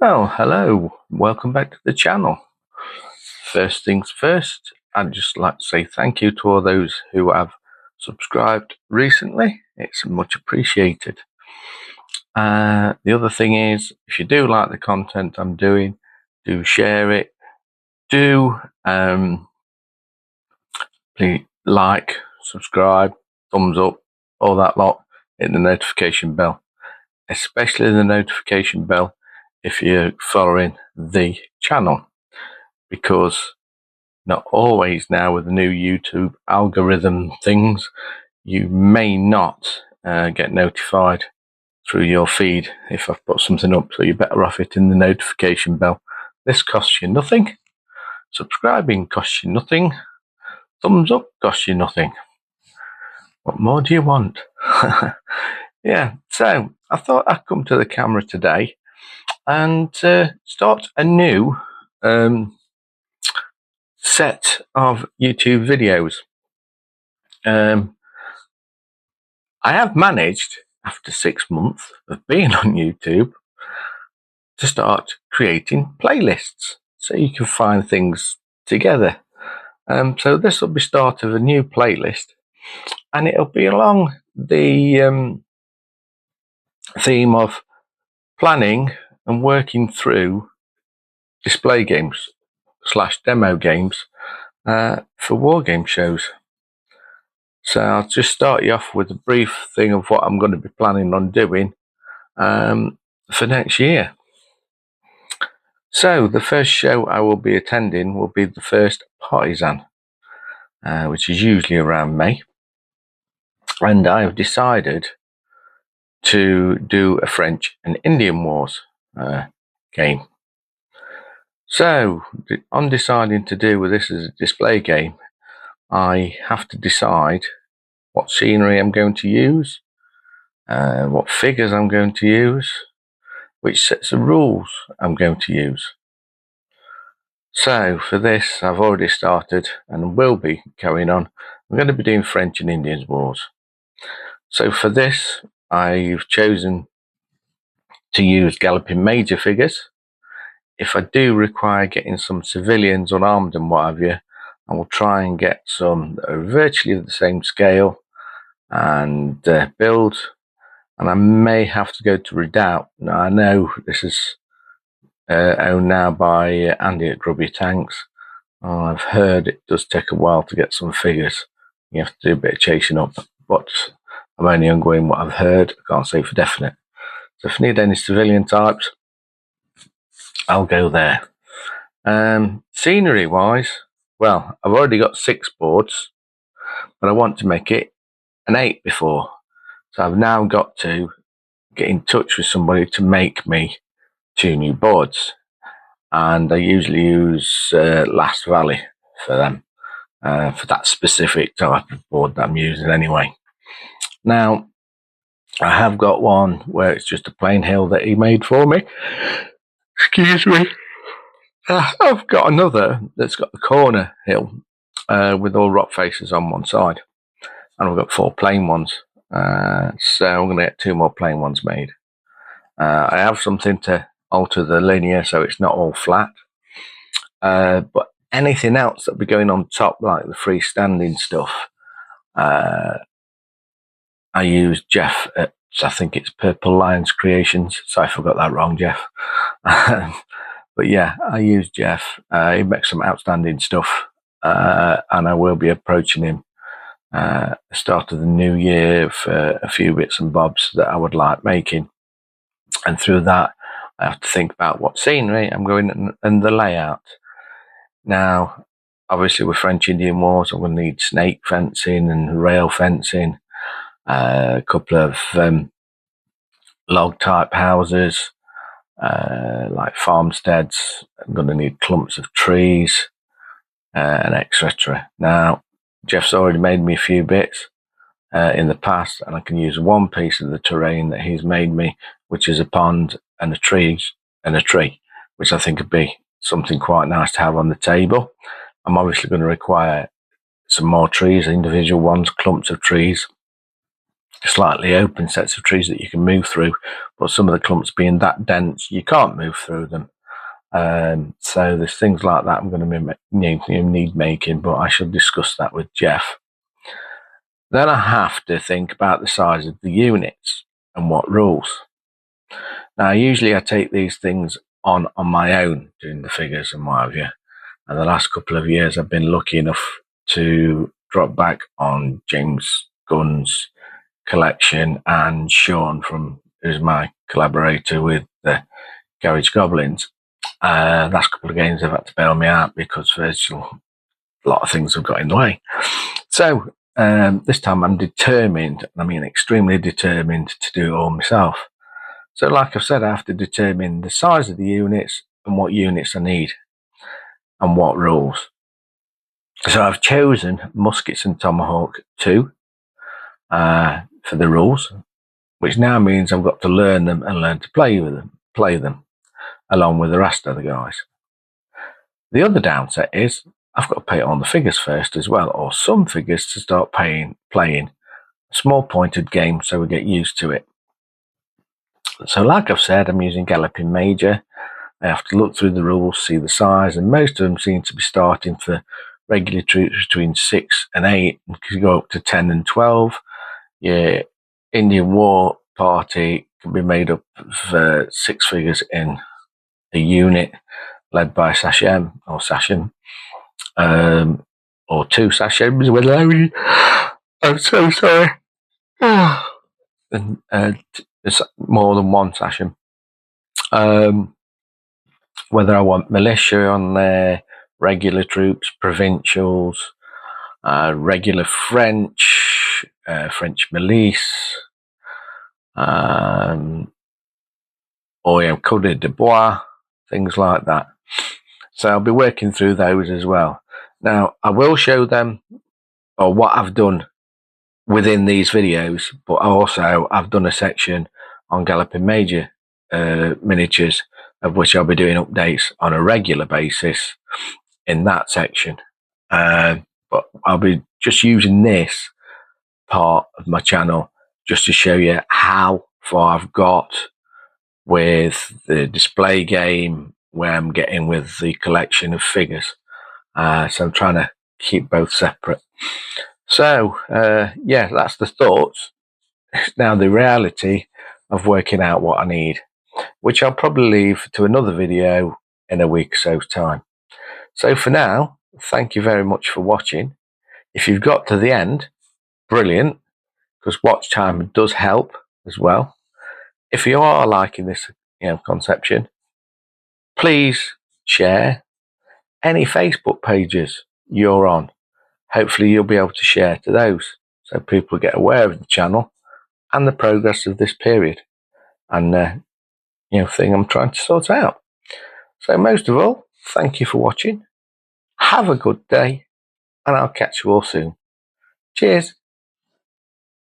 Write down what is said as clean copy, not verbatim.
Well, hello. Welcome back to the channel. First things first, I'd just like to say thank you to all those who have subscribed recently. It's much appreciated. The other thing is, if you do like the content I'm doing, do share it. Do please like, subscribe, thumbs up, all that lot. Hit the notification bell, especially the notification bell if you're following the channel, because not always now with the new YouTube algorithm things, you may not get notified through your feed if I've put something up, so you're better off hitting the notification bell. This costs you nothing. Subscribing costs you nothing. Thumbs up costs you nothing. What more do you want? Yeah, so I thought I'd come to the camera today and start a new set of YouTube videos. I have managed, after 6 months of being on YouTube, to start creating playlists so you can find things together. So this will be start of a new playlist, and it'll be along the theme of planning and working through display games / demo games for war game shows. So I'll just start you off with a brief thing of what I'm going to be planning on doing for next year. So the first show I will be attending will be the first Partisan, which is usually around May. And I have decided to do a French and Indian Wars game. So on deciding to do with this as a display game, I have to decide what scenery I'm going to use, what figures I'm going to use, which sets of rules I'm going to use. So for this, I've already started and will be going on. I'm going to be doing French and Indian Wars. So for this, I've chosen to use Galloping Major figures. If I do require getting some civilians unarmed and what have you, I will try and get some that are virtually of the same scale and build. And I may have to go to Redoubt. Now, I know this is owned now by Andy at Grubby Tanks. I've heard it does take a while to get some figures. You have to do a bit of chasing up, but I'm only ongoing what I've heard. I can't say for definite. So if you need any civilian types, I'll go there. Scenery wise, well, I've already got 6 boards, but I want to make it an 8 before. So I've now got to get in touch with somebody to make me 2 new boards. And I usually use Last Valley for them, for that specific type of board that I'm using anyway. Now, I have got one where it's just a plain hill that he made for me. Excuse me. I've got another that's got the corner hill with all rock faces on one side. And I've got 4 plain ones. So I'm going to get 2 more plain ones made. I have something to alter the linear so it's not all flat. But anything else that'll be going on top, like the freestanding stuff, I use Jeff at, I think it's Purple Lions Creations. So I forgot that wrong, Jeff. But yeah, I use Jeff. He makes some outstanding stuff, and I will be approaching him the start of the new year for a few bits and bobs that I would like making. And through that, I have to think about what scenery I'm going and the layout. Now, obviously with French Indian Wars, I'm going to need snake fencing and rail fencing, a couple of log type houses, like farmsteads. I'm going to need clumps of trees, and etc. Now, Jeff's already made me a few bits in the past, and I can use one piece of the terrain that he's made me, which is a pond and a tree, which I think would be something quite nice to have on the table. I'm obviously going to require some more trees, individual ones, clumps of trees, slightly open sets of trees that you can move through, but some of the clumps being that dense, you can't move through them. So there's things like that I'm going to need making, but I shall discuss that with Jeff. Then I have to think about the size of the units and what rules. Now, usually I take these things on my own, doing the figures and what have you. And the last couple of years, I've been lucky enough to drop back on James Gunn's collection and Sean, who's my collaborator with the Garage Goblins. Last couple of games, they've had to bail me out because there's a lot of things have got in the way. So this time I'm determined, I mean extremely determined, to do it all myself. So like I've said, I have to determine the size of the units and what units I need and what rules. So I've chosen Muskets and Tomahawk 2 for the rules, which now means I've got to learn them and learn to play them along with the rest of the guys. The other downset is I've got to pay on the figures first as well, or some figures to start playing a small pointed game so we get used to it. So like I've said, I'm using Galloping Major. I have to look through the rules, see the size, and most of them seem to be starting for regular troops between 6 and 8, and can go up to 10 and 12. Your Indian War Party can be made up of 6 figures in a unit led by Sachem or 2 Sachems with Larry. I'm so sorry. And there's more than one Sachem. Whether I want militia on there, regular troops, provincials, regular French, French milice, or Coureur de Bois, things like that. So I'll be working through those as well. Now, I will show them or what I've done within these videos, but also I've done a section on Galloping Major miniatures, of which I'll be doing updates on a regular basis in that section. But I'll be just using this part of my channel just to show you how far I've got with the display game, where I'm getting with the collection of figures. So I'm trying to keep both separate. So, yeah, that's the thoughts. Now the reality of working out what I need, which I'll probably leave to another video in a week or so's time. So for now, thank you very much for watching. If you've got to the end, brilliant, because watch time does help as well. If you are liking this conception, please share any Facebook pages you're on. Hopefully you'll be able to share to those so people get aware of the channel and the progress of this period and thing I'm trying to sort out. So most of all, thank you for watching. Have a good day, and I'll catch you all soon. Cheers.